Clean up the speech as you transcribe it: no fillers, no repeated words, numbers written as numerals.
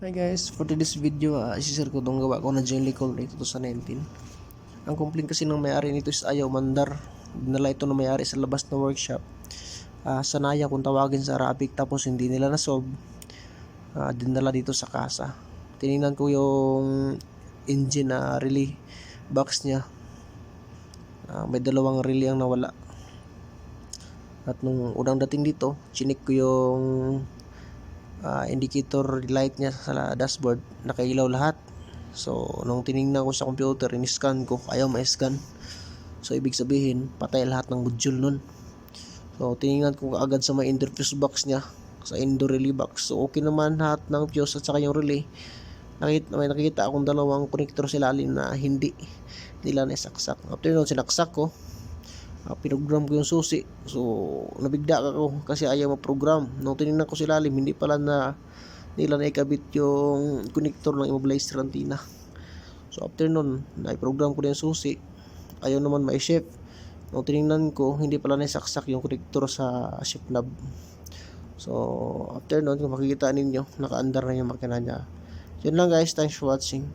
Hi guys, for today's video, isishare ko itong gawa ko na jelly cone rate 2019. Ang complaint kasi ng may-ari nito is ayaw mandar. Dinala ito ng may-ari sa labas na workshop. Sanaya kung tawagin sa Arabic tapos hindi nila na-solve. Dinala dito sa kasa. Tinignan ko yung engine na relay box niya. May dalawang relay ang nawala. At nung unang dating dito, chinik ko yung indicator light niya sa dashboard, nakailaw lahat. So nung tiningnan ko sa computer, in-scan ko, ayaw ma-scan. So ibig sabihin patay lahat ng module nun. So tiningnan ko agad sa may interface box niya, sa indoor relay box. So okay naman lahat ng fuse at saka yung relay. May nakikita akong dalawang connector sa ilalim na hindi nila naisaksak. After nun sinaksak ko, pinogram ko yung susi. So nabigla ako kasi ayaw ma-program. Nung tinignan ko sa ilalim, hindi pala na nila naikabit yung connector ng immobilizer antenna. So after nun, na-program ko na yung susi. Ayaw naman ma-shift. Nung tinignan ko, hindi pala naisaksak yung connector sa shift knob. So after nun, kung makikita ninyo, naka-under na yung makina niya. Yun lang guys, thanks for watching.